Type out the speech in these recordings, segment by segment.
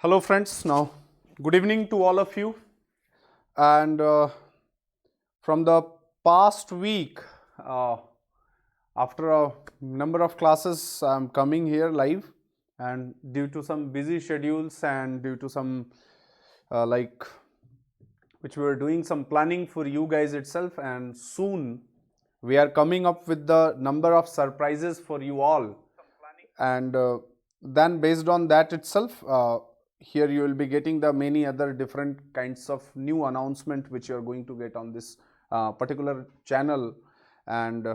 Hello friends, now good evening to all of you, and from the past week, after a number of classes I am coming here live, and due to some busy schedules and due to some which we were doing some planning for you guys itself, and soon we are coming up with the number of surprises for you all, and then based on that itself, here you will be getting the many other different kinds of new announcement which you are going to get on this particular channel, and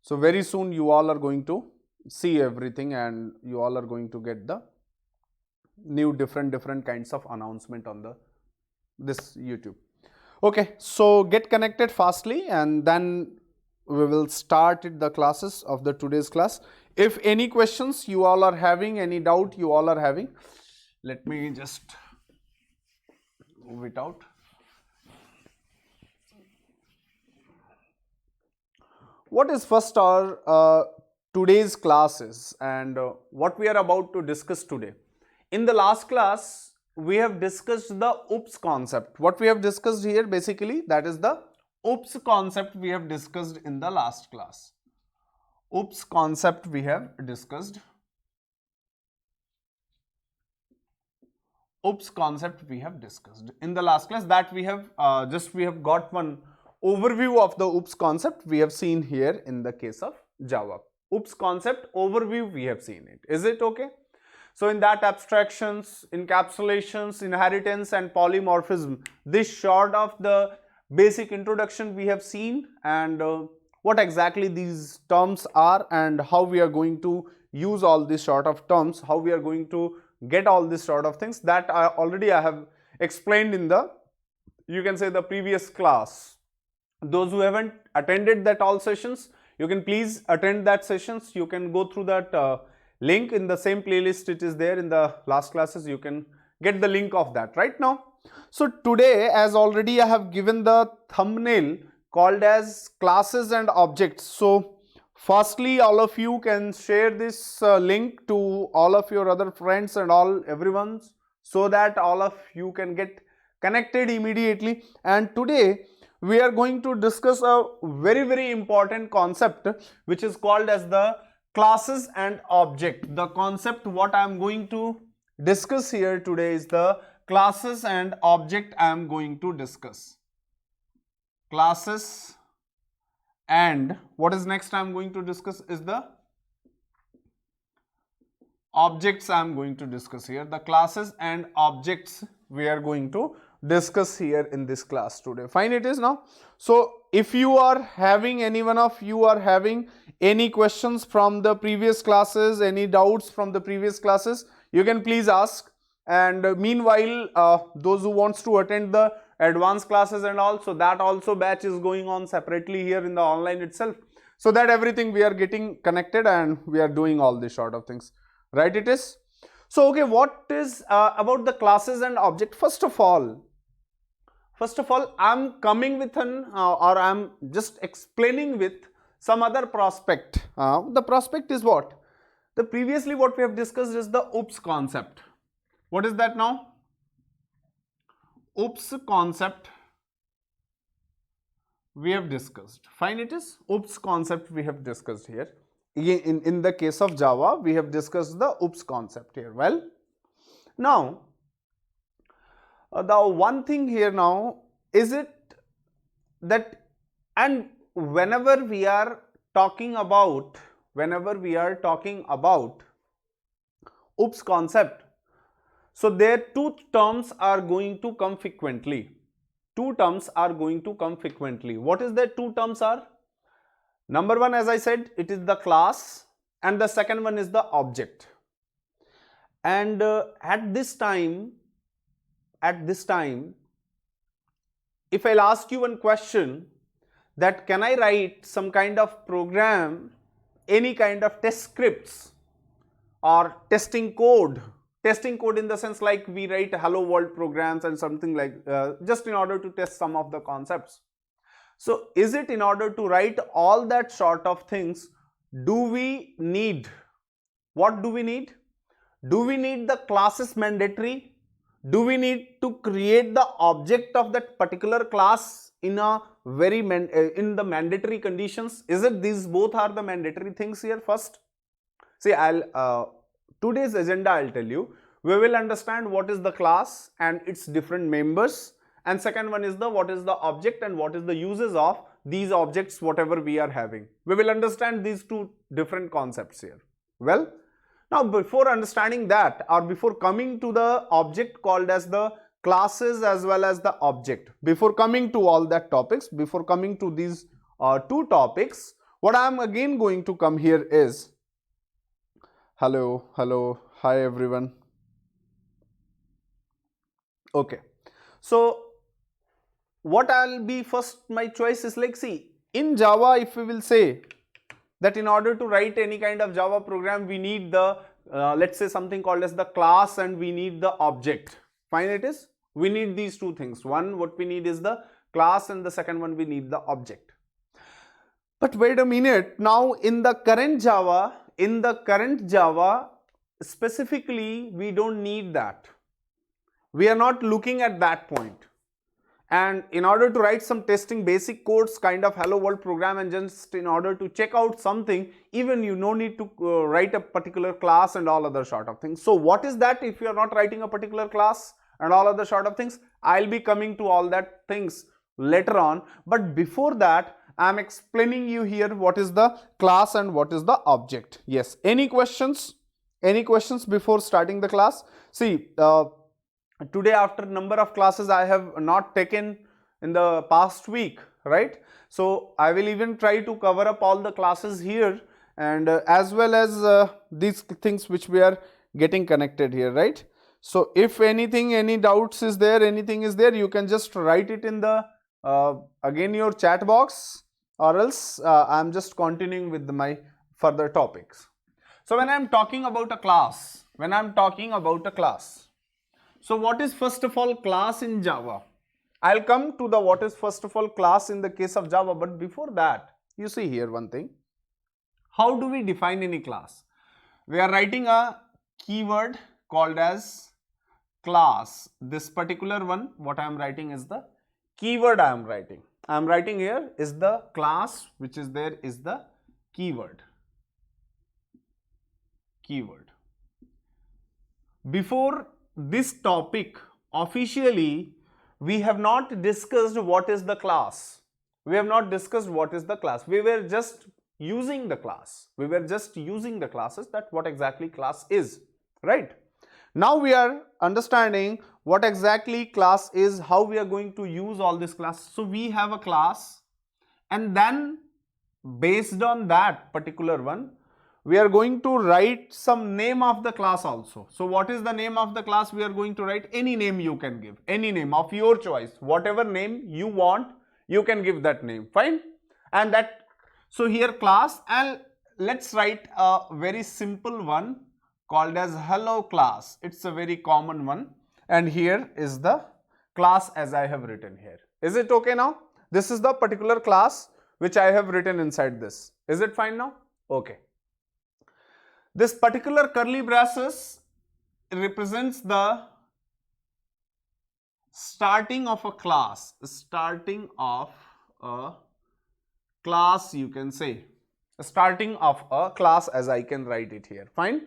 so very soon you all are going to see everything, and you all are going to get the new different kinds of announcement on the this YouTube. Okay, so get connected fastly, and then we will start the classes of the today's class. If any questions you all are having, any doubt you all are having, let me just move it out. What is first our today's classes, and what we are about to discuss today. In the last class, we have discussed the OOPS concept. What we have discussed here basically, that is the OOPS concept we have discussed in the last class. OOPS concept we have discussed. OOPS concept we have discussed in the last class, that we have we have got one overview of the OOPS concept we have seen here in the case of Java. OOPS concept overview we have seen it. Is it okay? So in that, abstractions, encapsulations, inheritance and polymorphism, this sort of the basic introduction we have seen, and what exactly these terms are and how we are going to use all these sort of terms, how we are going to get all these sort of things, that I have explained in the, you can say, the previous class. Those who haven't attended that all sessions, you can please attend that sessions. You can go through that link in the same playlist. It is there in the last classes. You can get the link of that right now. So today, as already I have given the thumbnail called as classes and objects. So firstly, all of you can share this link to all of your other friends and everyone, so that all of you can get connected immediately. And today we are going to discuss a very important concept which is called as the classes and object. The concept what I am going to discuss here today is the classes and object. I am going to discuss classes, and what is next I am going to discuss is the objects. I am going to discuss here the classes and objects we are going to discuss here in this class today. Fine, it is now. So if you are having, any one of you are having any questions from the previous classes, any doubts from the previous classes, you can please ask. And meanwhile, those who wants to attend the advanced classes and all, so that also batch is going on separately here in the online itself, so that everything we are getting connected and we are doing all these sort of things, right? It is. So okay, what is about the classes and object? First of all, I'm coming with an or I'm just explaining with some other prospect. The prospect is what? The previously what we have discussed is the OOPS concept. What is that now? OOPS concept we have discussed. Fine, it is. OOPS concept we have discussed here. In the case of Java, we have discussed the OOPS concept here. Well, now the one thing here now is it that, and whenever we are talking about OOPS concept, so there two terms are going to come frequently. What is that two terms are? Number one, as I said, it is the class, and the second one is the object. And at this time, if I'll ask you one question, that can I write some kind of program, any kind of test scripts or testing code in the sense like we write hello world programs and something like just in order to test some of the concepts. So is it in order to write all that sort of things, do we need, what do we need? Do we need the classes mandatory? Do we need to create the object of that particular class in a very in the mandatory conditions? Is it these both are the mandatory things here? First, see, today's agenda I'll tell you. We will understand what is the class and its different members, and second one is the what is the object and what is the uses of these objects whatever we are having. We will understand these two different concepts here. Well, now before understanding that, or before coming to the object called as the classes as well as the object, before coming to all that topics, before coming to these two topics, what I am again going to come here is, hello, hi everyone. Okay, so what I'll be first, my choice is like, see, in Java, if we will say that in order to write any kind of Java program, we need the, let's say something called as the class and we need the object. Fine, it is. We need these two things. One, what we need is the class, and the second one, we need the object. But wait a minute, now in the current Java, specifically, we don't need that. We are not looking at that point. And in order to write some testing basic codes, kind of hello world program, and just in order to check out something, even you no need to write a particular class and all other sort of things. So what is that if you are not writing a particular class and all other sort of things? I'll be coming to all that things later on. But before that, I'm explaining you here what is the class and what is the object. Yes, any questions? Any questions before starting the class? See, today after number of classes I have not taken in the past week, right? So I will even try to cover up all the classes here, and as well as these things which we are getting connected here, right? So if anything, any doubts is there, anything is there, you can just write it in the again your chat box, or else I'm just continuing with my further topics. So when I'm talking about a class, so what is first of all class in Java? I'll come to the what is first of all class in the case of Java, but before that, you see here one thing. How do we define any class? We are writing a keyword called as class. This particular one, what I am writing is the keyword I am writing. I am writing here is the class, which is there is the keyword. Before this topic, officially, we have not discussed what is the class. We have not discussed what is the class. We were just using the class. We were just using the classes, that what exactly class is, right? Now we are understanding what exactly class is, how we are going to use all this class. So we have a class, and then based on that particular one, we are going to write some name of the class also. So what is the name of the class? We are going to write any name you can give, any name of your choice, whatever name you want, you can give that name, fine? And that, so here class, and let's write a very simple one called as hello class. It's a very common one, and here is the class as I have written here. Is it okay now? This is the particular class which I have written inside this. Is it fine now? Okay. This particular curly braces represents the starting of a class, you can say, starting of a class as I can write it here, fine.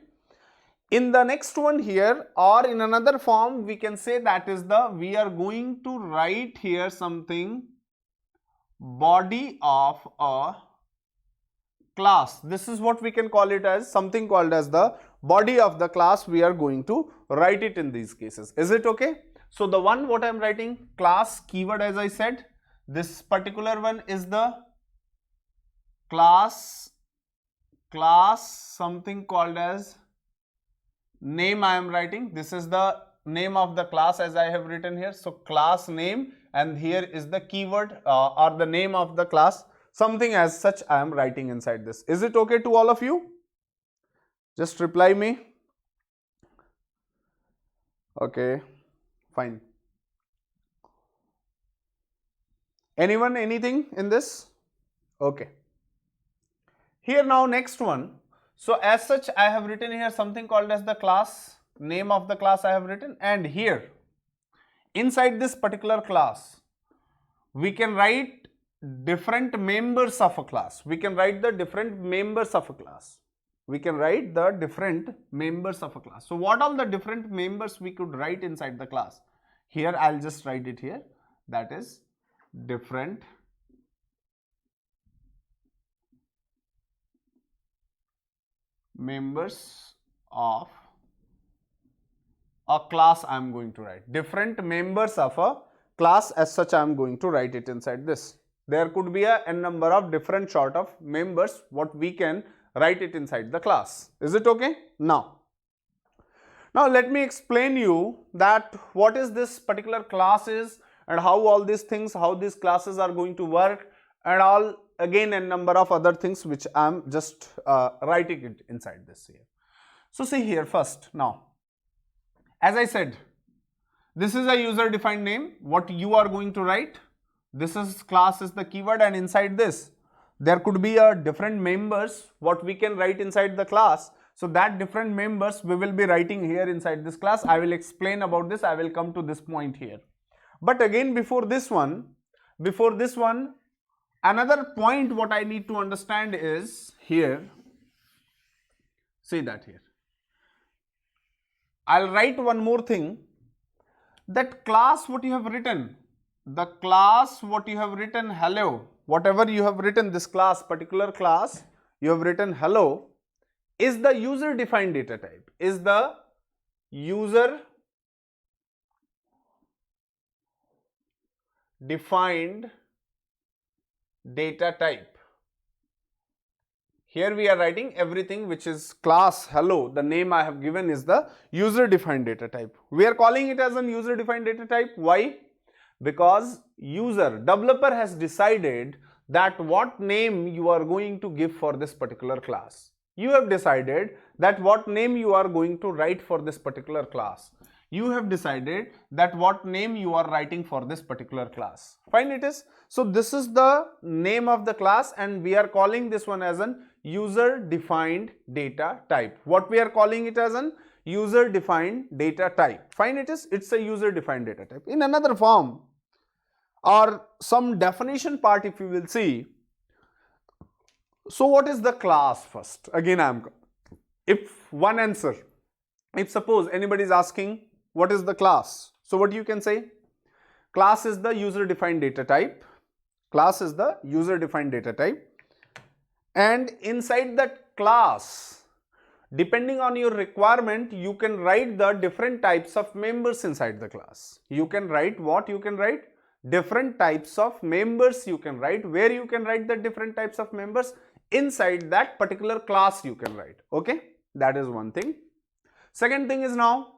In the next one here, or in another form, we can say that is the, we are going to write here something, body of a class. This is what we can call it as, something called as the body of the class. We are going to write it in these cases. Is it okay? So the one what I am writing, class keyword, as I said, this particular one is the class something called as name I am writing. This is the name of the class as I have written here. So class name, and here is the keyword or the name of the class. Something as such I am writing inside this. Is it okay to all of you? Just reply me. Okay, fine. Anyone, anything in this? Okay. Here now next one. So as such, I have written here something called as the class, name of the class I have written, and here inside this particular class, we can write different members of a class. We can write the different members of a class. We can write the different members of a class. So what all the different members we could write inside the class? Here I'll just write it here. That is different members of a class I am going to write. Different members of a class, as such I am going to write it inside this. There could be a n number of different sort of members what we can write it inside the class. Is it okay? Now let me explain you that what is this particular class is and how all these things, how these classes are going to work, and all again a number of other things which I am just writing it inside this here. So see here first. Now as I said, this is a user defined name what you are going to write. This is class is the keyword, and inside this there could be a different members what we can write inside the class. So that different members we will be writing here inside this class. I will explain about this. I will come to this point here. But again before this one, another point what I need to understand is here. See that here. I'll write one more thing, that class what you have written, the class what you have written hello, whatever you have written this class, particular class you have written hello, is the user defined data type, is the user defined data type. Here we are writing everything which is class hello, the name I have given is the user defined data type. We are calling it as an user defined data type. Why? Because developer has decided that what name you are going to give for this particular class. You have decided that what name you are going to write for this particular class. You have decided that what name you are writing for this particular class. Fine it is. So this is the name of the class, and we are calling this one as an user defined data type. What we are calling it as an user defined data type. Fine it is. It's a user defined data type. In another form or some definition part if you will see. So what is the class first? Again if one answer, if suppose anybody is asking what is the class, so what you can say? Class is the user defined data type. Class is the user defined data type, and inside that class, depending on your requirement, you can write the different types of members inside the class. You can write what? You can write different types of members. You can write where you can write the different types of members inside that particular class you can write. Okay, that is one thing. Second thing is, now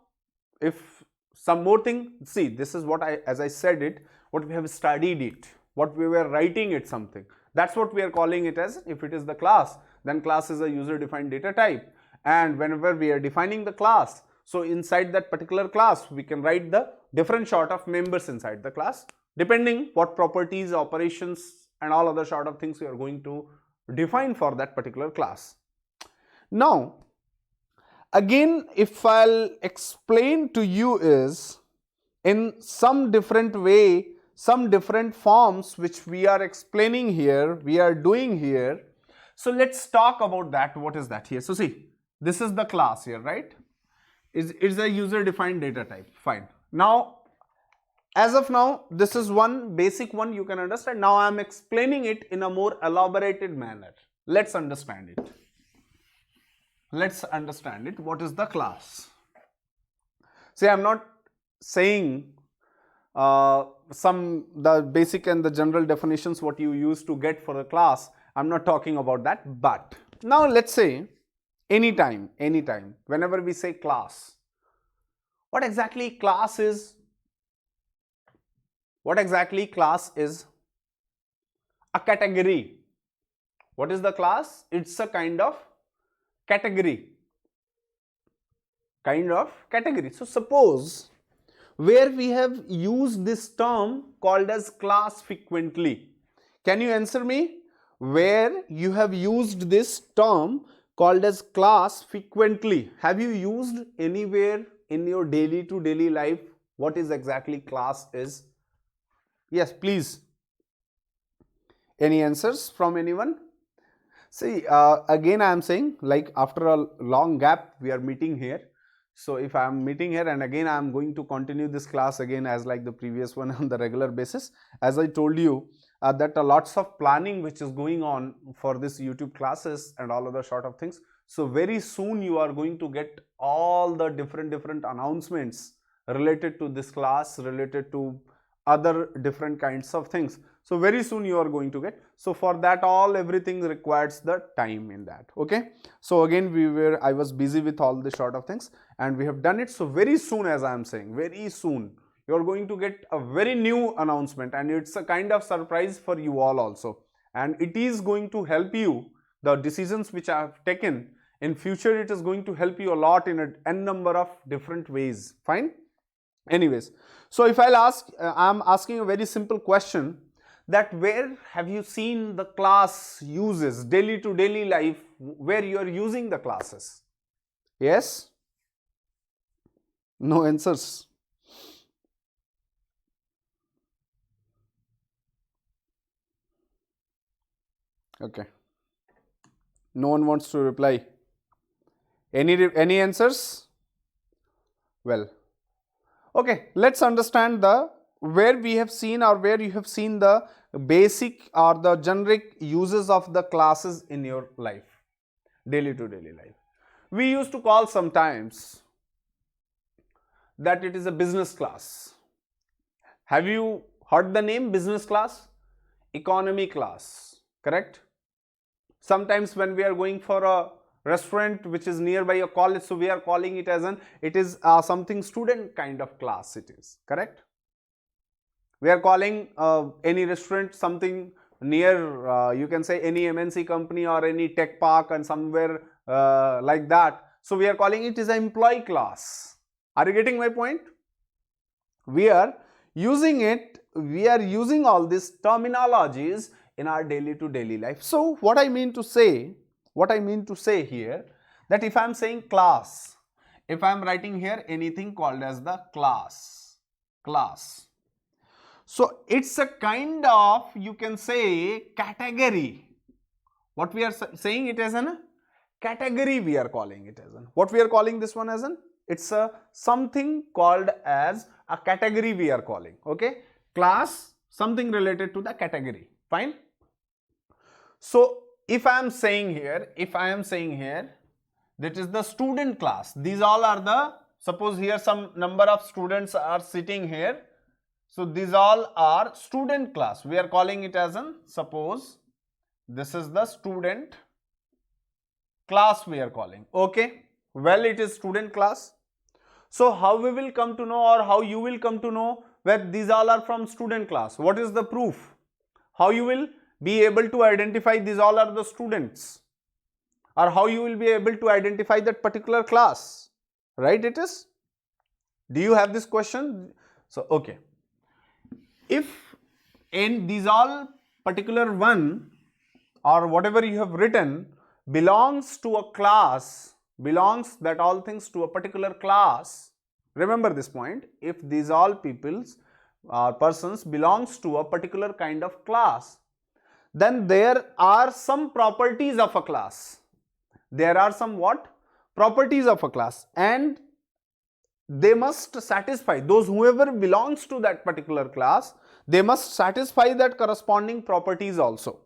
if some more thing, see this is what as I said it, what we have studied it, what we were writing it something, that's what we are calling it as. If it is the class, then class is a user defined data type, and whenever we are defining the class, so inside that particular class we can write the different sort of members inside the class, depending what properties, operations and all other sort of things we are going to define for that particular class. Now again if I'll explain to you is in some different way, some different forms which we are explaining here, we are doing here. So let's talk about that. What is that here? So see, this is the class here, right? It's a user defined data type. Fine. Now as of now, this is one basic one you can understand. Now I am explaining it in a more elaborated manner. Let's understand it. Let's understand it. What is the class? See, I am not saying the basic and the general definitions what you use to get for a class. I am not talking about that. But now let's say anytime, whenever we say class, what exactly class is? What exactly class is? A category. What is the class? It's a kind of category. So suppose where we have used this term called as class frequently. Can you answer me? Where you have used this term called as class frequently? Have you used anywhere in your daily to daily life? What is exactly class is? Yes, please. Any answers from anyone? See, again I am saying, like, after a long gap we are meeting here. So if I am meeting here and again I am going to continue this class again as like the previous one on the regular basis. As I told you that lots of planning which is going on for this YouTube classes and all other sort of things. So very soon you are going to get all the different announcements related to this class, related to other different kinds of things. So very soon you are going to get. So for that everything requires the time in that. Okay. So again I was busy with all the sort of things and we have done it. So very soon, as I am saying, very soon you are going to get a very new announcement, and it's a kind of surprise for you all also. And it is going to help you, the decisions which I have taken in future, it is going to help you a lot in a n number of different ways. Fine. Anyways, so if I'll ask, I'm asking a very simple question, that where have you seen the class uses daily to daily life, where you are using the classes? Yes? No answers. Okay. No one wants to reply. Any answers? Well, okay, let's understand the where we have seen or where you have seen the basic or the generic uses of the classes in your life, daily to daily life. We used to call sometimes that it is a business class. Have you heard the name business class? Economy class, correct? Sometimes when we are going for a restaurant which is nearby a college, so we are calling it as something student kind of class, it is correct. We are calling any restaurant something near, you can say any MNC company or any tech park and somewhere like that. So we are calling it as an employee class. Are you getting my point? We are using it, we are using all these terminologies in our daily to daily life. So what I mean to say here, that if I am saying class, if I am writing here anything called as the class, so it's a kind of, you can say, category. What we are saying it as a category, we are calling it as an, what we are calling this one as an, it's a something called as a category we are calling. Okay, class, something related to the category. Fine. So if I am saying here, that is the student class, these all are the, suppose here some number of students are sitting here, so these all are student class, we are calling it as an, suppose this is the student class we are calling. Okay, well, it is student class. So how we will come to know, or how you will come to know that these all are from student class? What is the proof? How you will be able to identify these all are the students, or how you will be able to identify that particular class, right? It is, do you have this question? So okay, if in these all particular one or whatever you have written belongs to a class, belongs that all things to a particular class, remember this point, if these all peoples or persons belongs to a particular kind of class, then there are some properties of a class. There are some what? Properties of a class, and they must satisfy, those whoever belongs to that particular class, they must satisfy that corresponding properties also.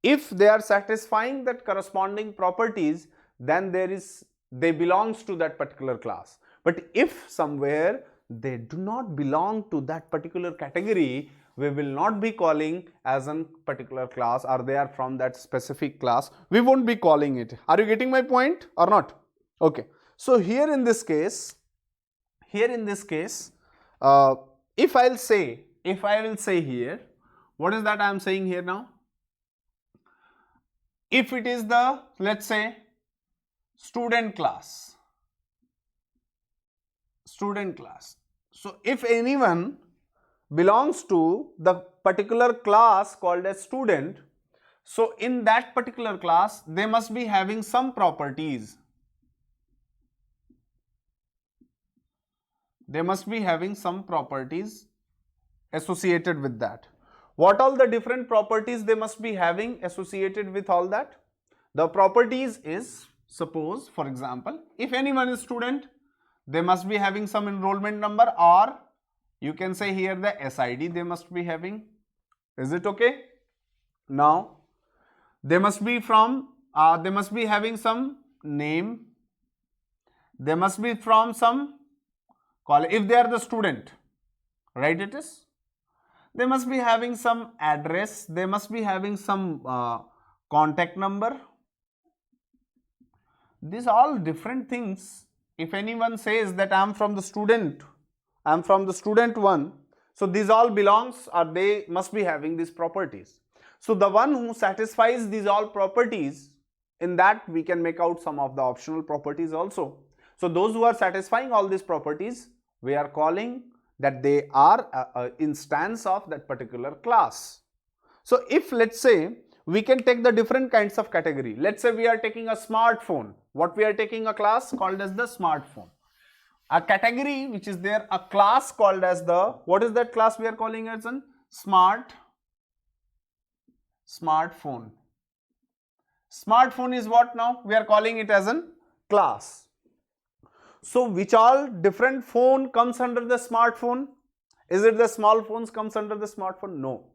If they are satisfying that corresponding properties, then they belongs to that particular class. But if somewhere they do not belong to that particular category, we will not be calling as a particular class, or they are from that specific class, we won't be calling it. Are you getting my point or not? Okay, so here in this case, if I will say here, what is that I am saying here now? If it is the, let's say, student class, so if anyone belongs to the particular class called as student, So in that particular class, they must be having some properties. They must be having some properties associated with that. What all the different properties they must be having associated with all that? The properties is, suppose for example, if anyone is student, they must be having some enrollment number, or you can say here the SID they must be having. Is it okay? Now they must be they must be having some name, they must be from some college if they are the student, right? It is, they must be having some address, they must be having some contact number. These all different things. If anyone says that I am from the student, I am from the student one, so these all belongs, or they must be having these properties. So the one who satisfies these all properties, in that we can make out some of the optional properties also. So those who are satisfying all these properties, we are calling that they are an instance of that particular class. So if let's say we can take the different kinds of category. Let's say we are taking a smartphone. What we are taking a class called as the smartphone. A category which is there, a class called as the, what is that class we are calling as an smartphone. Smartphone is what now? We are calling it as an class. So which all different phone comes under the smartphone? Is it the small phones comes under the smartphone? No.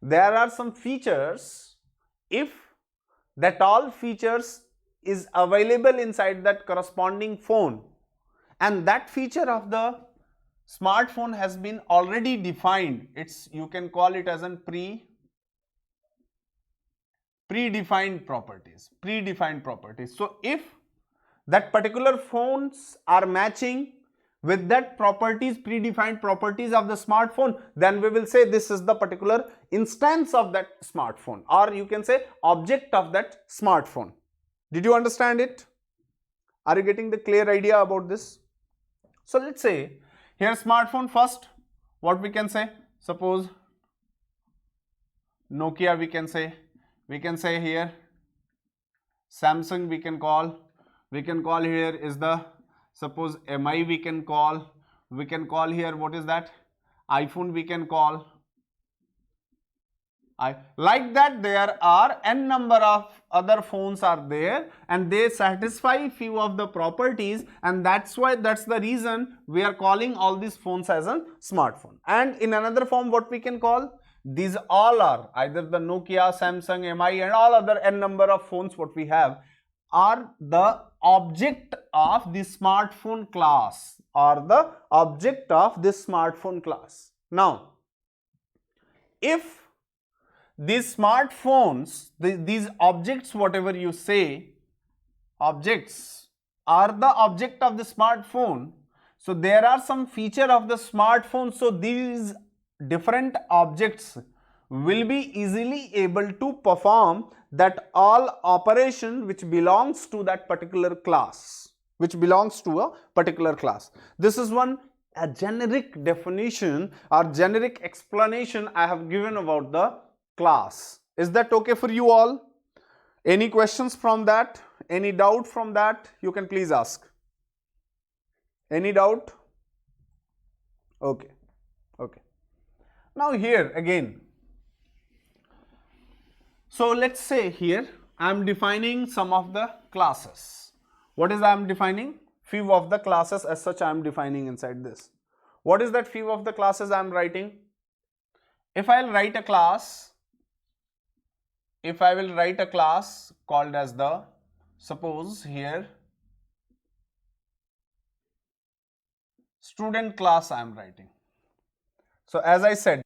There are some features, if that all features is available inside that corresponding phone, and that feature of the smartphone has been already defined, it's, you can call it as an predefined properties. So if that particular phones are matching with that properties, predefined properties of the smartphone, then we will say this is the particular instance of that smartphone, or you can say object of that smartphone. Did you understand it? Are you getting the clear idea about this? So let's say here smartphone first, what we can say, suppose Nokia we can say here Samsung we can call here is the, suppose MI we can call here, what is that, iPhone we can call. Like that there are n number of other phones are there, and they satisfy few of the properties, and that's the reason we are calling all these phones as a smartphone. And in another form, what we can call, these all are either the Nokia, Samsung, MI and all other n number of phones what we have are the object of the smartphone class, Now if these smartphones, these objects, whatever you say, objects are the object of the smartphone, so there are some feature of the smartphone, so these different objects will be easily able to perform that all operation which belongs to that particular class, This is a generic definition or generic explanation I have given about the class. Is that okay for you all? Any questions from that? Any doubt from that? You can please ask. Any doubt? Okay. Now here again, so let's say here I am defining some of the classes. What is I am defining? Few of the classes as such I am defining inside this. What is that few of the classes I am writing? If I will write a class, called as the, suppose here student class I am writing. So as I said,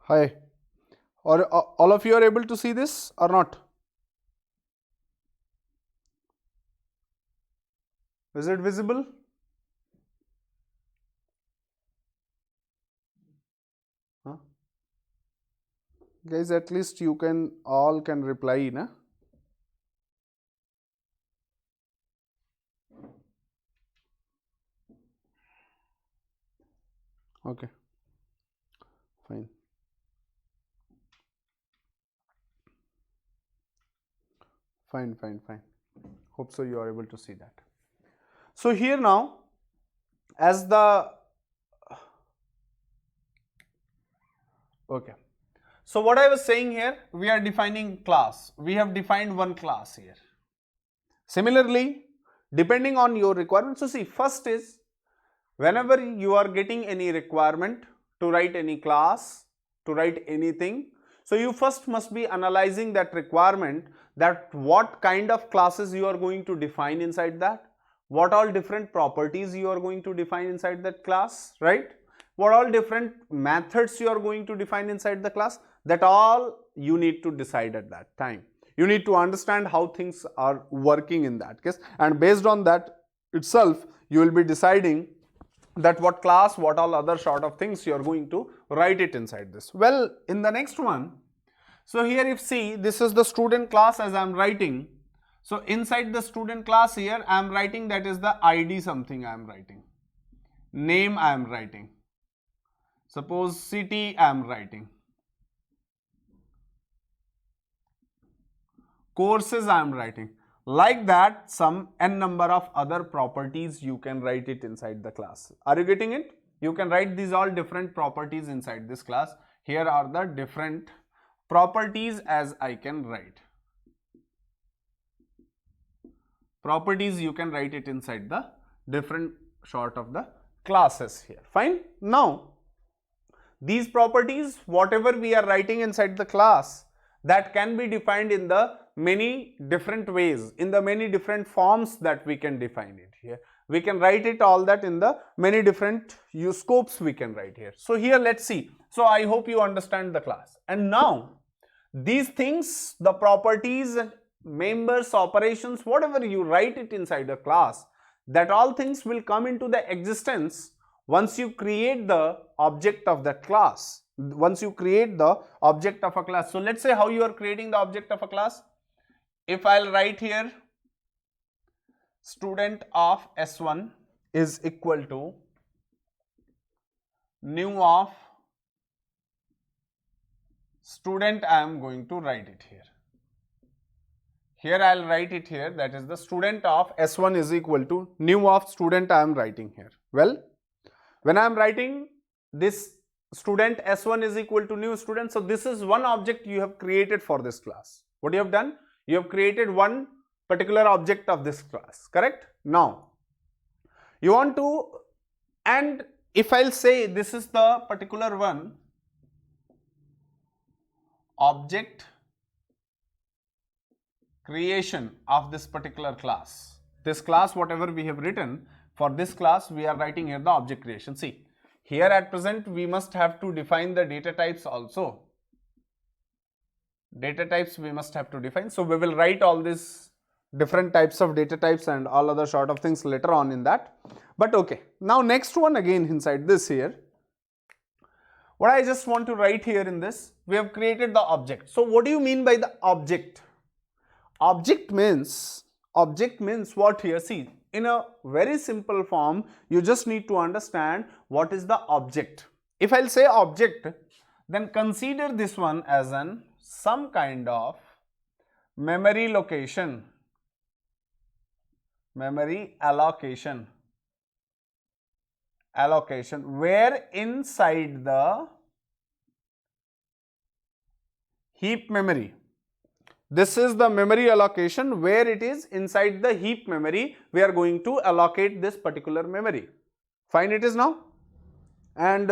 Hi. Or all of you are able to see this or not? Is it visible? Huh? Guys, at least you can all can reply, na? Okay, fine. Fine, fine, fine. Hope so you are able to see that. So here now, as the okay. So what I was saying here, we are defining class. We have defined one class here. Similarly, depending on your requirement, so see, first is whenever you are getting any requirement to write any class, to write anything, so you first must be analyzing that requirement, that what kind of classes you are going to define inside that, what all different properties you are going to define inside that class, right? What all different methods you are going to define inside the class, that all you need to decide at that time. You need to understand how things are working in that case, and based on that itself, you will be deciding that what class, what all other sort of things you are going to write it inside this. Well, in the next one, so here if see, this is the student class as I am writing. So inside the student class here, I am writing that is the ID something I am writing. Name I am writing. Suppose city I am writing. Courses I am writing. Like that, some n number of other properties you can write it inside the class. Are you getting it? You can write these all different properties inside this class. Here are the different properties as I can write. Properties you can write it inside the different sort of the classes here. Fine. Now, these properties, whatever we are writing inside the class, that can be defined in the many different ways, in the many different forms that we can define it here. We can write it all that in the many different use scopes we can write here. So here let's see. So I hope you understand the class. And now these things, the properties, members, operations, whatever you write it inside a class, that all things will come into the existence once you create the object of that class. Once you create the object of a class. So let's say how you are creating the object of a class. If I'll write here student of S1 is equal to new of student, I am going to write it here. Here I'll write it here, that is the student of S1 is equal to new of student I am writing here. Well, when I am writing this student S1 is equal to new student, so this is one object you have created for this class. What you have done? You have created one particular object of this class, correct? Now, you want to, and if I'll say this is the particular one, object creation of this particular class. This class, whatever we have written, for this class, we are writing here the object creation. See, here at present, we must have to define the data types also. Data types we must have to define. So we will write all these different types of data types and all other sort of things later on in that. But okay, now next one again inside this here. What I just want to write here in this, we have created the object. So what do you mean by the object? Object means what here? See, in a very simple form, you just need to understand what is the object. If I'll say object, then consider this one as an some kind of memory location, memory allocation, where inside the heap memory. This is the memory allocation where it is inside the heap memory. We are going to allocate this particular memory. Fine, it is now. And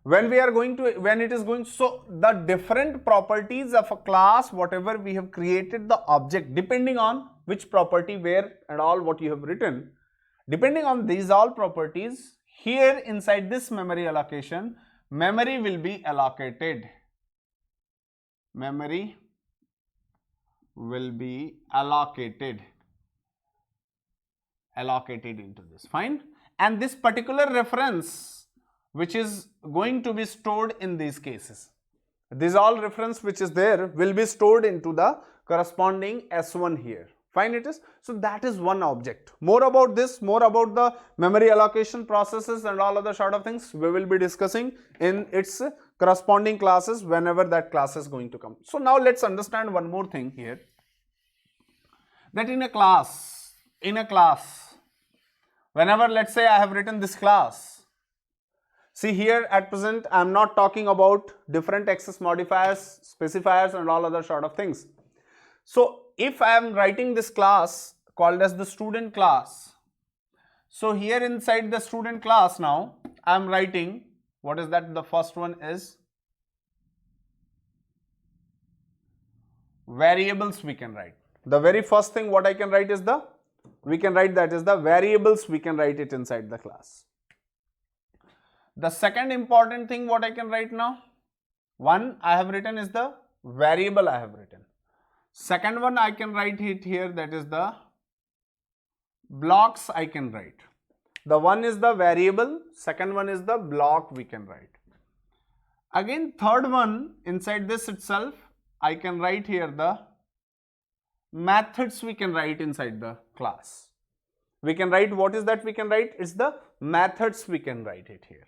when it is going, so the different properties of a class, whatever we have created the object, depending on which property, where and all what you have written, depending on these all properties, here inside this memory allocation, memory will be allocated. Memory will be allocated into this. Fine. And this particular reference which is going to be stored in these cases, these all reference which is there will be stored into the corresponding S1 here. Fine it is. So that is one object. More about this, more about the memory allocation processes and all other sort of things we will be discussing in its corresponding classes whenever that class is going to come. So now let's understand one more thing here, that in a class, whenever let's say I have written this class, see here at present I am not talking about different access modifiers, specifiers and all other sort of things. So if I am writing this class called as the student class, so here inside the student class now I am writing, what is that? The first one is variables we can write. The very first thing what I can write is the, we can write that is the variables, we can write it inside the class. The second important thing what I can write now, one I have written is the variable I have written. Second one I can write it here, that is the blocks I can write. The one is the variable, second one is the block we can write. Again third one inside this itself I can write here the methods we can write inside the class. We can write, what is that we can write? It's the methods we can write it here.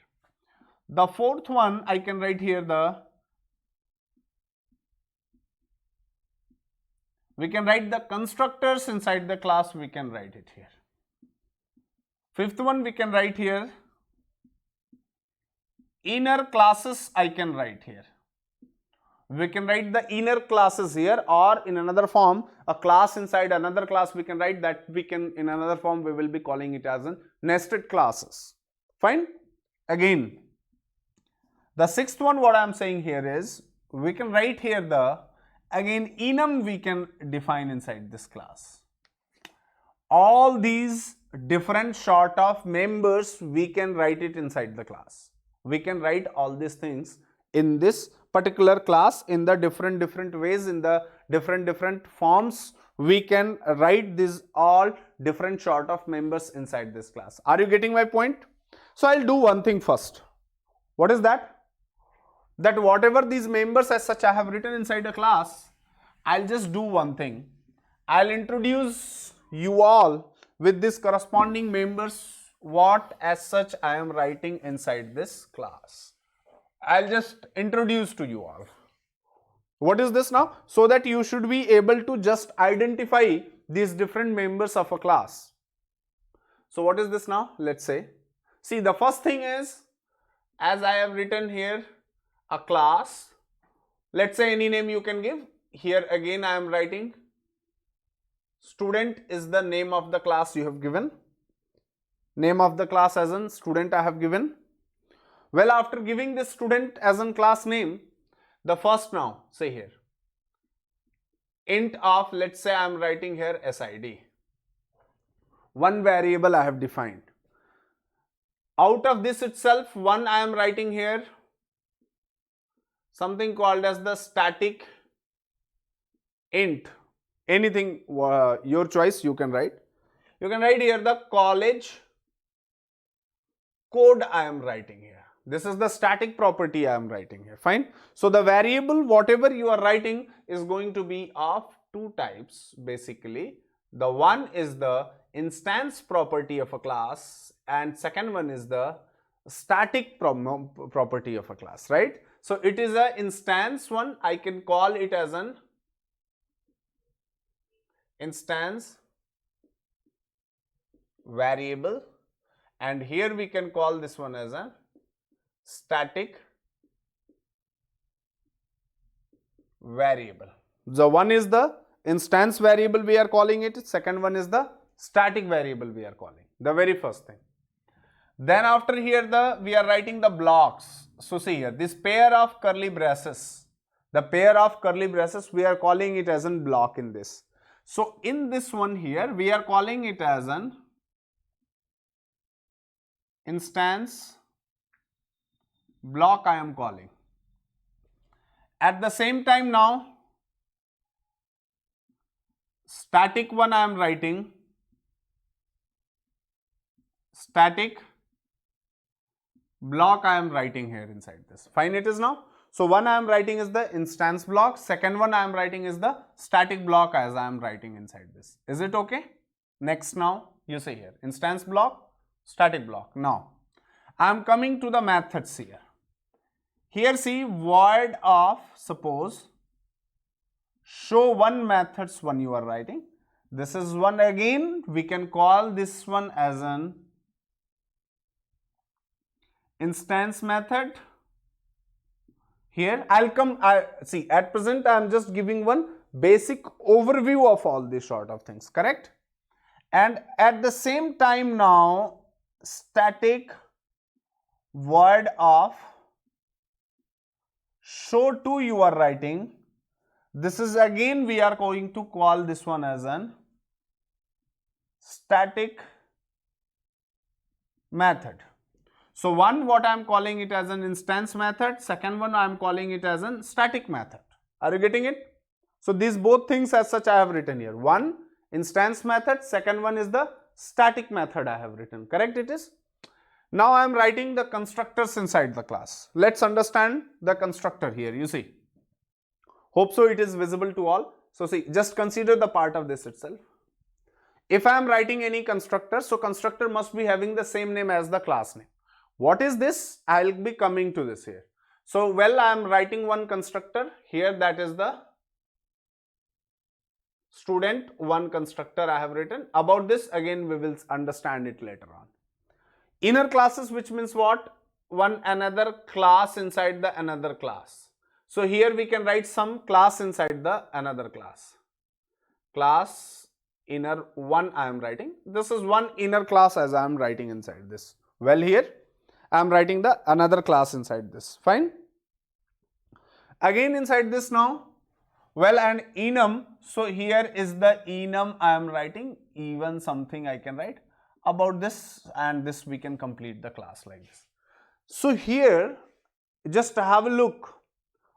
The fourth one I can write here we can write the constructors inside the class, we can write it here. Fifth one we can write here inner classes I can write here. We can write the inner classes here, or in another form a class inside another class we can write, that we can in another form we will be calling it as a nested classes. Fine. Again the sixth one what I am saying here is we can write here the, again enum we can define inside this class. All these different sort of members we can write it inside the class. We can write all these things in this particular class in the different ways, in the different forms we can write these all different sort of members inside this class. Are you getting my point? So I'll do one thing first. What is that? That whatever these members as such I have written inside a class, I'll just do one thing. I'll introduce you all with this corresponding members what as such I am writing inside this class. I'll just introduce to you all. What is this now? So that you should be able to just identify these different members of a class. So what is this now? Let's say, see the first thing is, as I have written here a class, let's say any name you can give. Here again I am writing student is the name of the class you have given. Name of the class as in student I have given. Well, after giving this student as in class name, the first now say here int of, let's say I am writing here SID. One variable I have defined. Out of this itself, one I am writing here something called as the static int. Anything your choice you can write. You can write here the college code I am writing here. This is the static property I am writing here. Fine. So the variable whatever you are writing is going to be of two types basically. The one is the instance property of a class and second one is the static property of a class, right? So it is a instance one, I can call it as an instance variable, and here we can call this one as a static variable. The one is the instance variable we are calling it, second one is the static variable we are calling, the very first thing. Then after here we are writing the blocks. So see here this pair of curly braces, the pair of curly braces we are calling it as a block in this. So in this one here we are calling it as an instance block I am calling. At the same time now, static one I am writing, static block I am writing here inside this. Fine it is now. So one I am writing is the instance block, second one I am writing is the static block as I am writing inside this. Is it okay? Next now, you see here, instance block, static block. Now, I am coming to the methods here. Here see void of, suppose, show one methods one you are writing. This is one again, we can call this one as an instance method. Here see at present I am just giving one basic overview of all these sort of things, correct? And at the same time now, static void of show 2 you are writing. This is again we are going to call this one as an static method. So one what I am calling it as an instance method, second one I am calling it as an static method. Are you getting it? So these both things as such I have written here. One instance method, second one is the static method I have written, correct it is? Now I am writing the constructors inside the class. Let's understand the constructor here, you see. Hope so it is visible to all. So see, just consider the part of this itself. If I am writing any constructor, so constructor must be having the same name as the class name. What is this? I will be coming to this here. So well, I am writing one constructor here, that is the student one constructor I have written. About this again we will understand it later on. Inner classes, which means what? One another class inside the another class. So here we can write some class inside the another class. Class inner one I am writing. This is one inner class as I am writing inside this. Well, here I am writing the another class inside this. Fine. Again inside this now, well, and enum. So here is the enum I am writing, even something I can write about this, and this we can complete the class like this. So here just have a look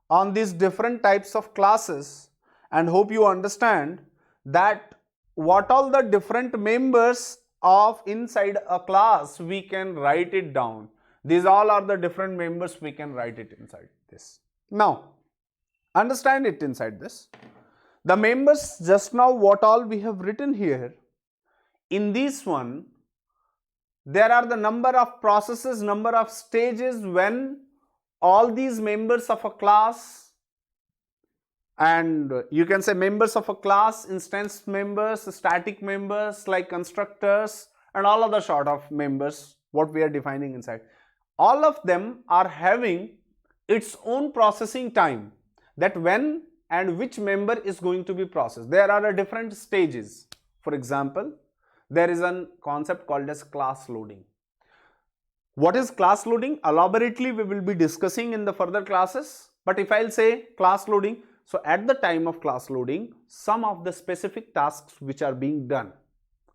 on these different types of classes and hope you understand that what all the different members of inside a class we can write it down. These all are the different members we can write it inside this. Now understand it inside this. The members just now what all we have written here, in this one there are the number of processes, number of stages when all these members of a class, and you can say members of a class, instance members, static members like constructors and all other sort of members what we are defining inside. All of them are having its own processing time, that when and which member is going to be processed. There are different stages. For example, there is a concept called as class loading. What is class loading? Elaborately we will be discussing in the further classes, but if I will say class loading, so at the time of class loading, some of the specific tasks which are being done,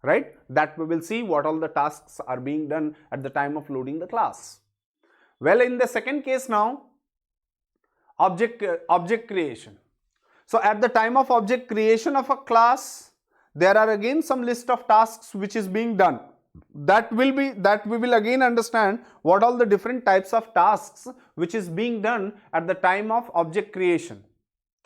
right, that we will see what all the tasks are being done at the time of loading the class. Well, in the second case now, object creation. So at the time of object creation of a class, there are again some list of tasks which is being done. That we will again understand what all the different types of tasks which is being done at the time of object creation.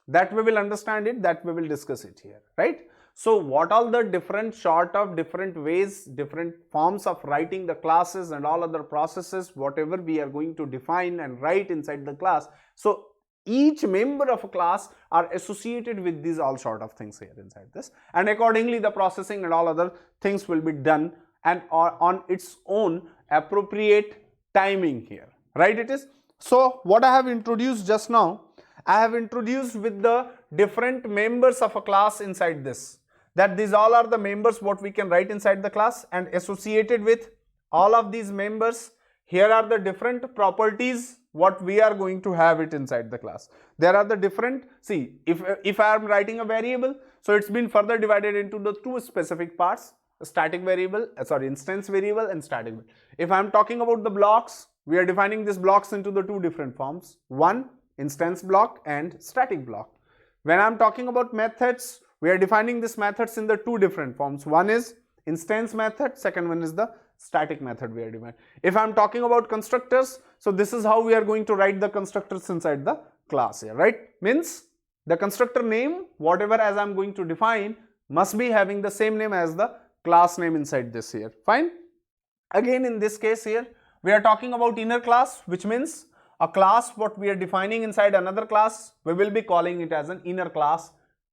That we will understand it, that we will discuss it here, right? So what all the different sort of different ways, different forms of writing the classes and all other processes, whatever we are going to define and write inside the class. So each member of a class are associated with these all sort of things here inside this, and accordingly the processing and all other things will be done and on its own appropriate timing here, right it is. So what I have introduced just now, I have introduced with the different members of a class inside this, that these all are the members what we can write inside the class, and associated with all of these members, here are the different properties what we are going to have it inside the class. There are the different, see, if I am writing a variable, so it's been further divided into the two specific parts, static variable, instance variable and static variable. If I am talking about the blocks, we are defining these blocks into the two different forms. One, instance block and static block. When I'm talking about methods, we are defining these methods in the two different forms. One is instance method, second one is the static method we are defining. If I'm talking about constructors, so this is how we are going to write the constructors inside the class here, right? Means the constructor name, whatever as I'm going to define, must be having the same name as the class name inside this here. Fine. Again, in this case here, we are talking about inner class, which means a class what we are defining inside another class, we will be calling it as an inner class.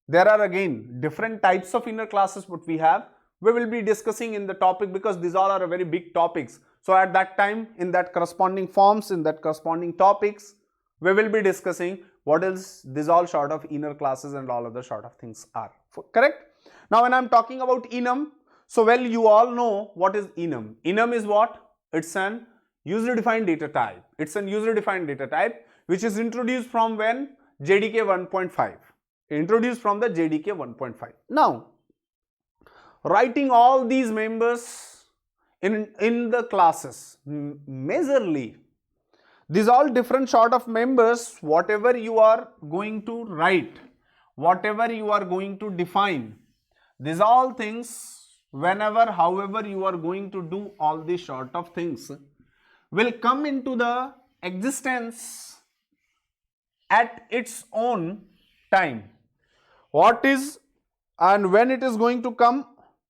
There are again different types of inner classes what we have. We will be discussing in the topic because these all are very big topics. So at that time, in that corresponding forms, in that corresponding topics, we will be discussing what is these all sort of inner classes and all other sort of things are. Correct? Now when I am talking about enum, so well you all know what is enum. Enum is what? It's an user defined data type. It's an user defined data type which is introduced from when? JDK 1.5. Introduced from the JDK 1.5. Now, writing all these members in the classes, majorly, these all different sort of members, whatever you are going to write, whatever you are going to define, these all things, whenever, however you are going to do all these sort of things, will come into the existence at its own time. What is and when it is going to come,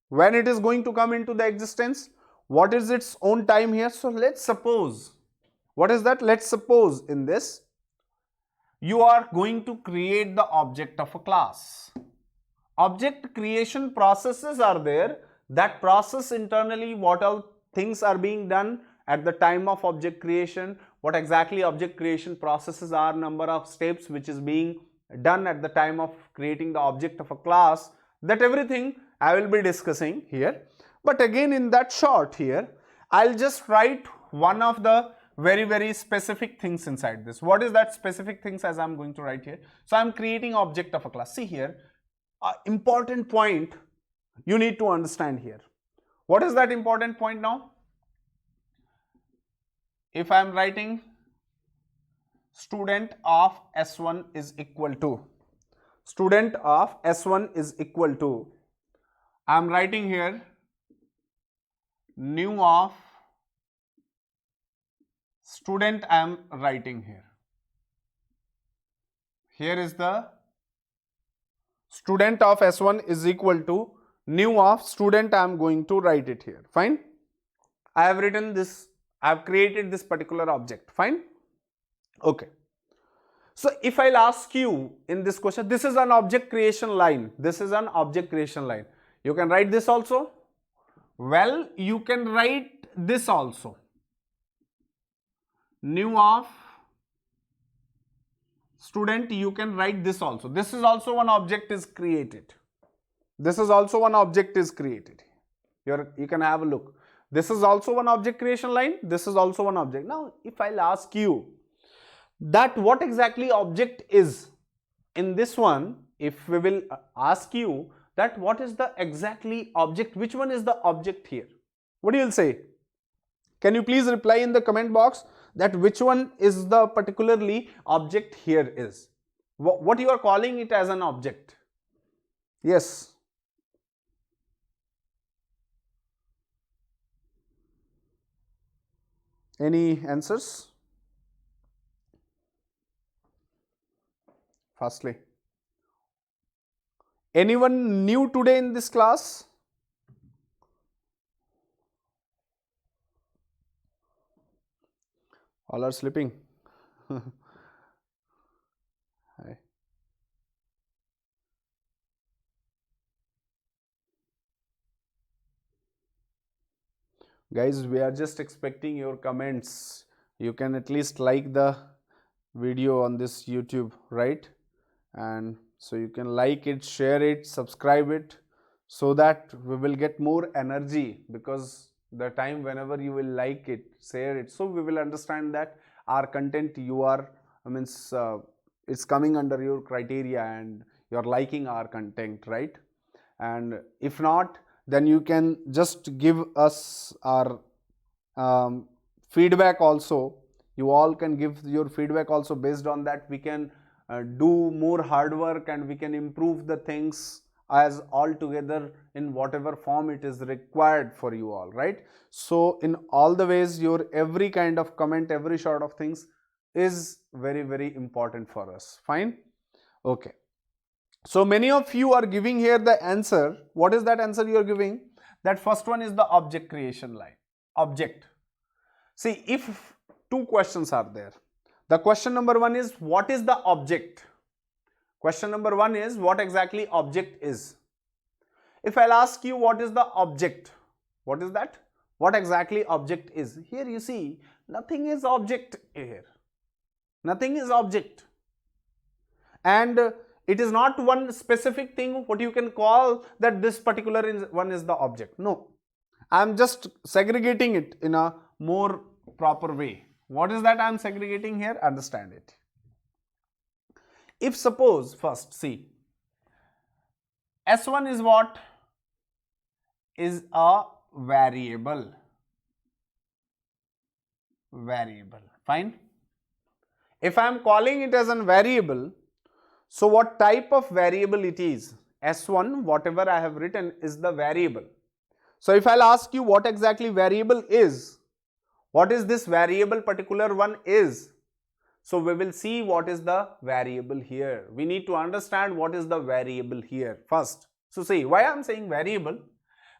when it is going to come into the existence, what is its own time here? So let's suppose, what is that? Let's suppose in this, you are going to create the object of a class. Object creation processes are there. That process internally, what all things are being done at the time of object creation, what exactly object creation processes are, number of steps which is being done at the time of creating the object of a class, that everything I will be discussing here. But again in that short here, I'll just write one of the very specific things inside this. What is that specific things as I'm going to write here? So I'm creating object of a class. See here, important point you need to understand here. What is that important point now? If I am writing student of S1 is equal to, student of S1 is equal to, I am writing here new of student, I am writing here. Here is the student of S1 is equal to new of student, I am going to write it here. Fine. I have written this, I have created this particular object. Fine. Okay. So if I'll ask you in this question, this is an object creation line. This is an object creation line. You can write this also. Well, you can write this also. New of student, you can write this also. This is also one object is created. This is also one object is created. You can have a look. This is also one object creation line. This is also one object. Now, if I'll ask you that what exactly object is in this one, if we will ask you that what is the exactly object, which one is the object here? What do you say? Can you please reply in the comment box that which one is the particularly object here is? What you are calling it as an object? Yes. Any answers? Firstly, anyone new today in this class? All are sleeping. Hi. Guys, we are just expecting your comments. You can at least like the video on this YouTube, right? And so you can like it, share it, subscribe it, so that we will get more energy, because the time whenever you will like it, share it, so we will understand that our content you are, it's coming under your criteria and you are liking our content, right? And if not, then you can just give us our feedback also. You all can give your feedback also. Based on that, we can do more hard work and we can improve the things as all together in whatever form it is required for you all, right? So in all the ways, your every kind of comment, every sort of things is very, very important for us. Fine. Okay. So many of you are giving here the answer. What is that answer you are giving? That first one is the object creation line. Object. See, if two questions are there. The question number one is, what is the object? Question number one is, what exactly object is? If I'll ask you, what is the object? What is that? What exactly object is? Here you see, nothing is object here. Nothing is object. And it is not one specific thing what you can call that this particular one is the object. No. I am just segregating it in a more proper way. What is that I am segregating here? Understand it. If suppose, first see, S1 is what? Is a variable. Variable. Fine. If I am calling it as a variable, so what type of variable it is? S1, whatever I have written, is the variable. So if I'll ask you what exactly variable is, what is this variable particular one is? So we will see what is the variable here. We need to understand what is the variable here first. So see, why I am saying variable?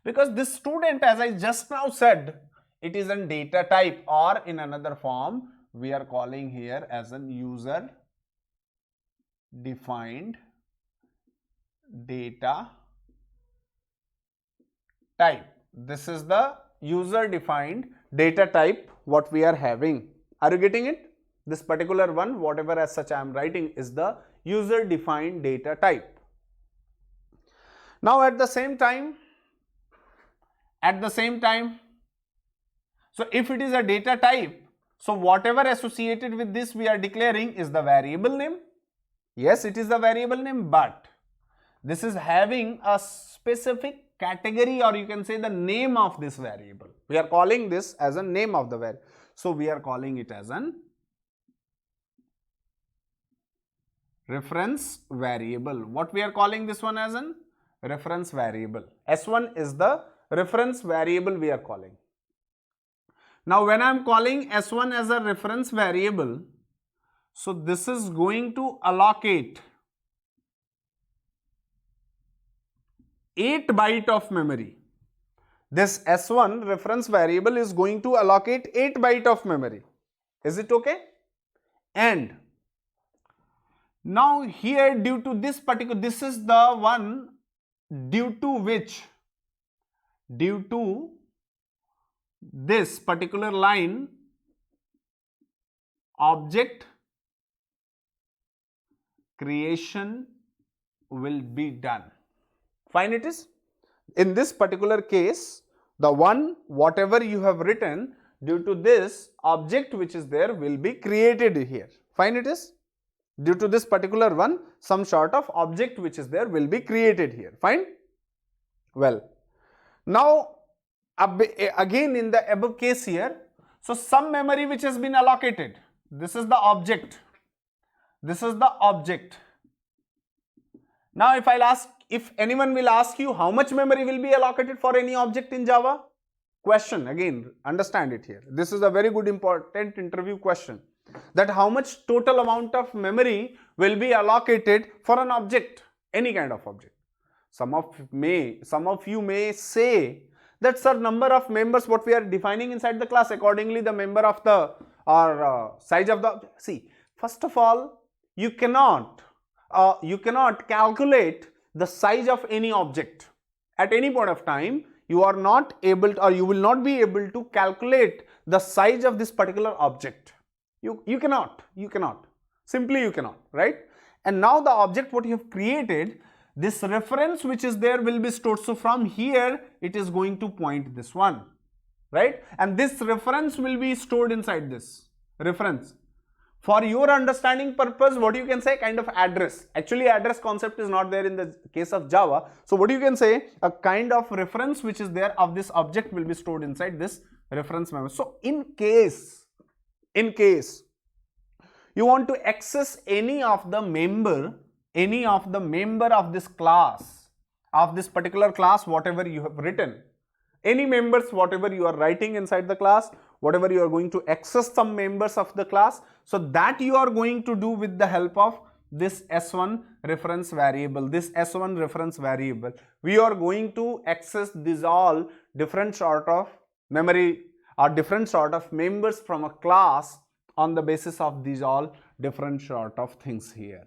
Because this student, as I just now said, it is a data type, or in another form, we are calling here as an user defined data type. This is the user defined data type what we are having. Are you getting it? This particular one, whatever as such I am writing, is the user defined data type. Now at the same time, so if it is a data type, so whatever associated with this we are declaring is the variable name. Yes, it is the variable name, but this is having a specific category, or you can say the name of this variable. We are calling this as a name of the variable. So we are calling it as an reference variable. What we are calling this one as an reference variable. S1 is the reference variable we are calling. Now when I am calling S1 as a reference variable, so this is going to allocate 8 bytes of memory. This S1 reference variable is going to allocate 8 bytes of memory. Is it okay? And now here, due to this particular, this is the one due to which, due to this particular line, object creation will be done. Fine, it is. In this particular case, the one whatever you have written, due to this object which is there will be created here. Fine, it is. Due to this particular one, some sort of object which is there will be created here. Fine. Well, now again in the above case here, so some memory which has been allocated. This is the object. This is the object. Now if anyone will ask you how much memory will be allocated for any object in Java, question again, understand it here. This is a very good important interview question, that how much total amount of memory will be allocated for an object, any kind of object. Some of you may say that, sir, number of members what we are defining inside the class, accordingly the member of the size of the object. See, first of all, you cannot calculate the size of any object at any point of time. You are not able to, or you will not be able to calculate the size of this particular object. You cannot, simply you cannot, right? And now the object what you have created, this reference which is there will be stored. So from here it is going to point this one, right? And this reference will be stored inside this reference. For your understanding purpose, what you can say, kind of address. Actually address concept is not there in the case of Java. So what you can say, a kind of reference which is there of this object will be stored inside this reference member. So in case you want to access any of the member of this class, of this particular class, whatever you have written, any members whatever you are writing inside the class, whatever you are going to access some members of the class, so that you are going to do with the help of this S1 reference variable. This S1 reference variable, we are going to access these all different sort of memory or different sort of members from a class on the basis of these all different sort of things here.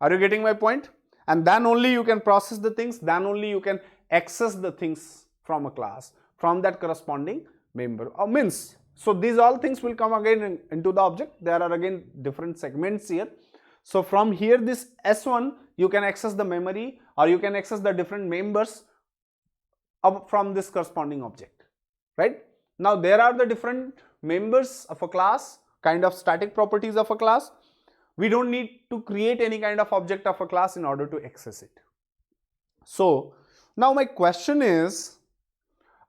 Are you getting my point? And then only you can process the things, then only you can access the things from a class, from that corresponding member or means. So these all things will come again into the object. There are again different segments here. So from here, this S1, you can access the memory or you can access the different members from this corresponding object, right? Now there are the different members of a class, kind of static properties of a class. We don't need to create any kind of object of a class in order to access it. So now my question is,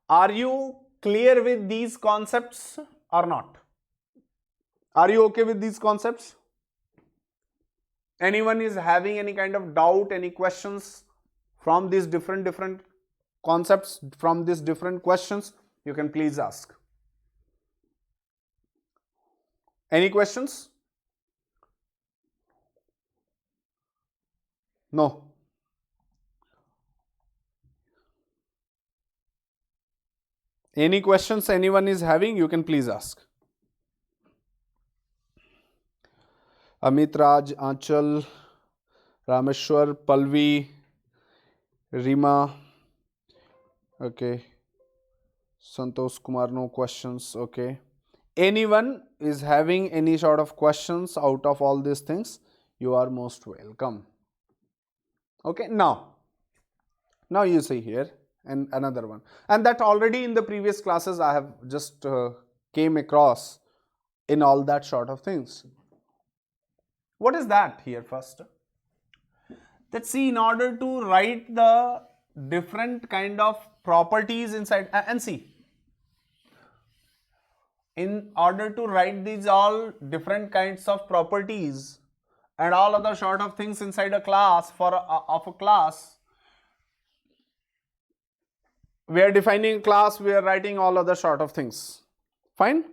are you clear with these concepts or not? Are you okay with these concepts? Anyone is having any kind of doubt, any questions from these different concepts, from these different questions? You can please ask. Any questions? No. Any questions anyone is having, you can please ask. Amit Raj, Aanchal, Rameshwar, Palvi, Rima, okay, Santosh Kumar, no questions, okay. Anyone is having any sort of questions out of all these things, you are most welcome. Okay, now you see here and another one, and that already in the previous classes I have just came across in all that sort of things. What is that here first? Let's see, in order to write the different kind of properties inside, and see, in order to write these all different kinds of properties and all other sort of things inside a class of a class, we are defining a class, we are writing all other sort of things, fine.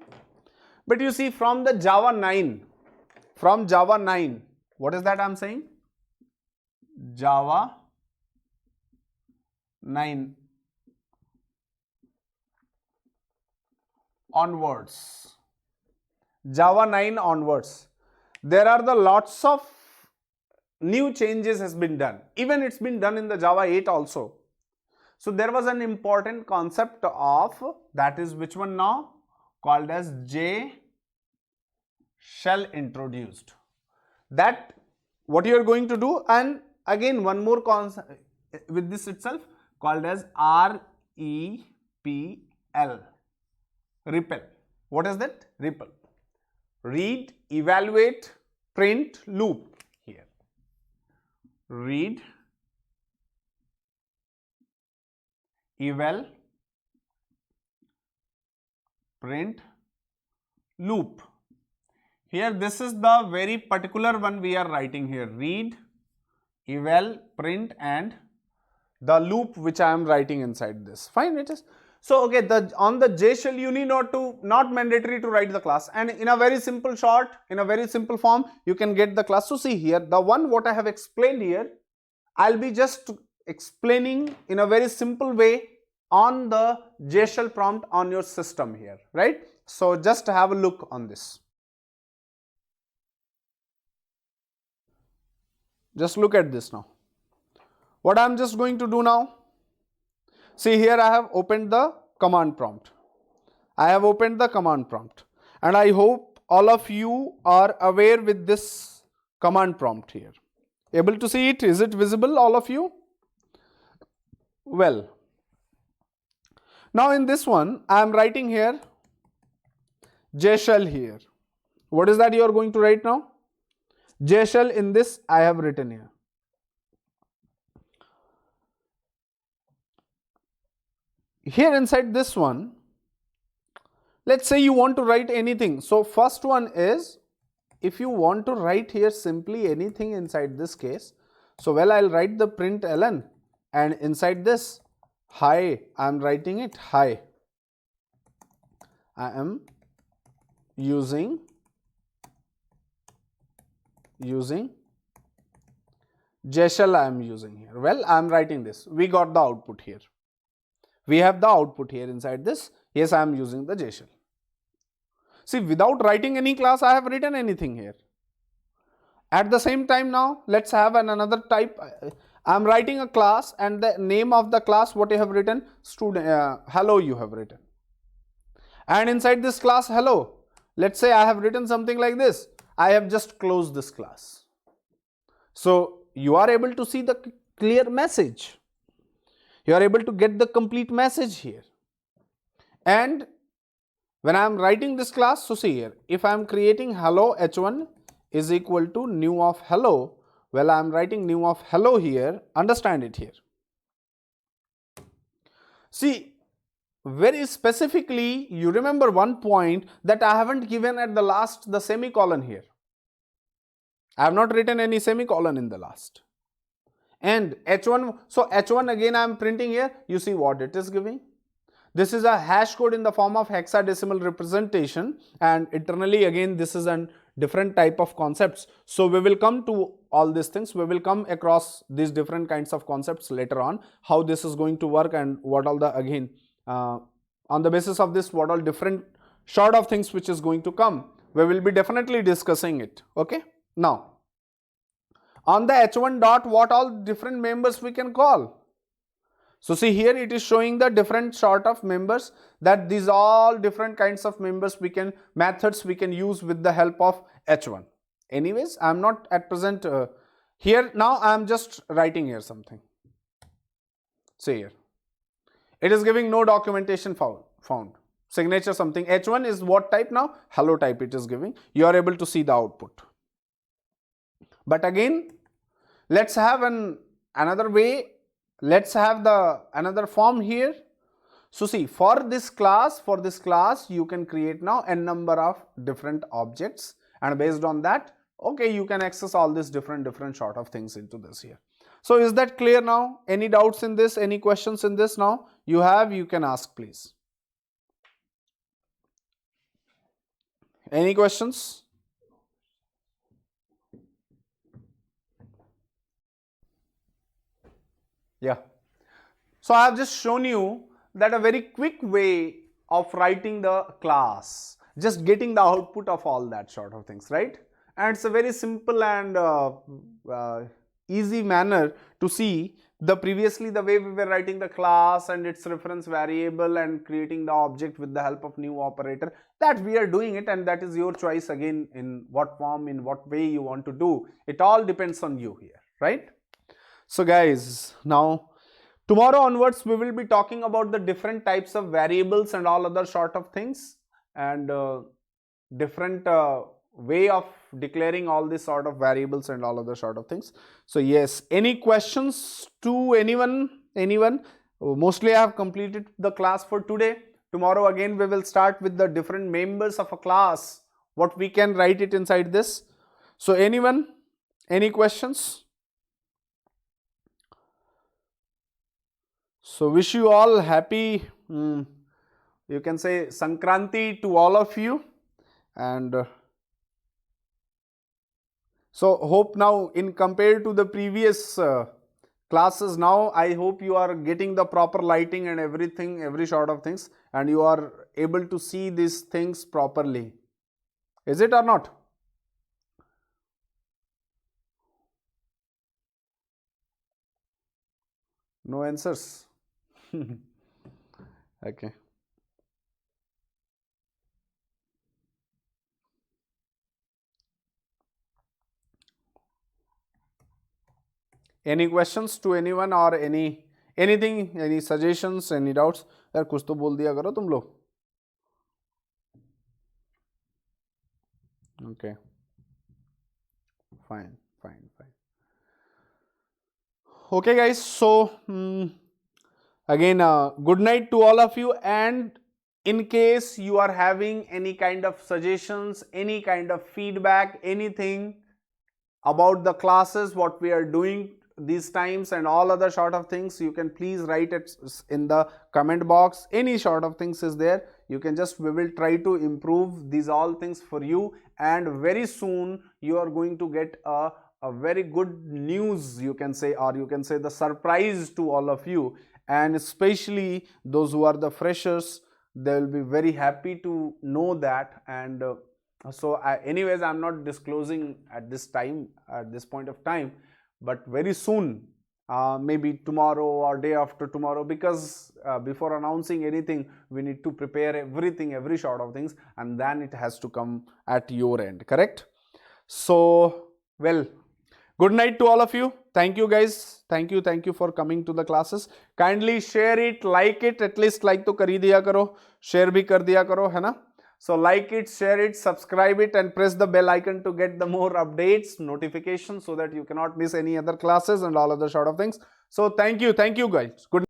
But you see, from the Java 9, what is that I'm saying? Java 9 onwards, there are the lots of new changes has been done. Even it's been done in the Java 8 also. So there was an important concept of, that is which one now? Called as J shell introduced. That what you are going to do, and again one more concept with this itself called as REPL, REPL. What is that? REPL. Read, evaluate, print, loop here. Read, eval, print, loop. Here this is the very particular one we are writing here. Read, eval, print and the loop which I am writing inside this. Fine, it is. So okay, on the J shell you need not mandatory to write the class, and in a very simple form you can get the class. So see here, the one what I have explained here, I'll be just explaining in a very simple way on the J shell prompt on your system here, right? So just have a look on this. Just look at this now. What I'm just going to do now, see here I have opened the command prompt. And I hope all of you are aware with this command prompt here. Able to see it? Is it visible, all of you? Well, now in this one I am writing here J shell here. What is that you are going to write now? J shell in this I have written here. Here inside this one, let's say you want to write anything. So first one is, if you want to write here simply anything inside this case, so well, I'll write the print ln, and inside this, hi, I'm writing it, hi, I am using JShell, I am using here. Well, I am writing this. We got the output here. We have the output here inside this. Yes, I am using the JShell. See, without writing any class, I have written anything here. At the same time now, let's have another type. I am writing a class, and the name of the class, what you have written, student, hello you have written. And inside this class hello, let's say I have written something like this. I have just closed this class. So you are able to see the clear message. You are able to get the complete message here. And when I am writing this class, so see here, if I am creating hello h1 is equal to new of hello, well, I am writing new of hello here, understand it here. See, very specifically, you remember one point that I haven't given at the last the semicolon here. I have not written any semicolon in the last. And h1, so h1 again I am printing here, you see what it is giving. This is a hash code in the form of hexadecimal representation, and internally again this is a different type of concepts. So we will come to all these things, we will come across these different kinds of concepts later on, how this is going to work and what all the again on the basis of this what all different sort of things which is going to come. We will be definitely discussing it. Okay. Now on the h1 dot, what all different members we can call. So see here it is showing the different sort of members, that these all different kinds of members we can, methods we can use with the help of h1. Anyways, I am not at present here. Now I am just writing here something. See here, it is giving no documentation found. Signature something. h1 is what type now? Hello type it is giving. You are able to see the output. But again, let's have another way. Let's have the another form here. So see, for this class you can create now n number of different objects, and based on that, okay, you can access all these different sort of things into this here. So is that clear now? Any doubts in this? Any questions in this now? You have, you can ask please. Any questions? Yeah. So I have just shown you that a very quick way of writing the class, just getting the output of all that sort of things, right? And it's a very simple and easy manner to see the previously the way we were writing the class and its reference variable and creating the object with the help of new operator, that we are doing it, and that is your choice again in what form, in what way you want to do. It all depends on you here, right? So guys, now tomorrow onwards we will be talking about the different types of variables and all other sort of things, and different way of declaring all these sort of variables and all other sort of things. So yes, any questions to anyone? Mostly I have completed the class for today. Tomorrow again we will start with the different members of a class, what we can write it inside this. So anyone, any questions? So wish you all happy, you can say Sankranti to all of you, and so hope now in compared to the previous classes, now I hope you are getting the proper lighting and everything, every sort of things, and you are able to see these things properly. Is it or not? No answers? Okay. Any questions to anyone or anything, any suggestions, any doubts? यार कुछ तो बोल दिया करो तुम लोग. Okay. Fine. Okay guys, so again good night to all of you, and In case you are having any kind of suggestions, any kind of feedback, anything about the classes, what we are doing these times and all other sort of things, you can please write it in the comment box. Any sort of things is there, you can just, we will try to improve these all things for you, and very soon you are going to get a very good news, you can say, or you can say the surprise to all of you, and especially those who are the freshers, they will be very happy to know that. And so anyways, I'm not disclosing at this time, at this point of time, but very soon, maybe tomorrow or day after tomorrow, because before announcing anything, we need to prepare everything, every sort of things, and then it has to come at your end, correct? So, well, good night to all of you. Thank you guys. Thank you for coming to the classes. Kindly share it, like it, at least like to kar hi diya karo, share bhi kar diya karo, hai na? So like it, share it, subscribe it, and press the bell icon to get the more updates, notifications, so that you cannot miss any other classes and all other sort of things. So thank you guys. Good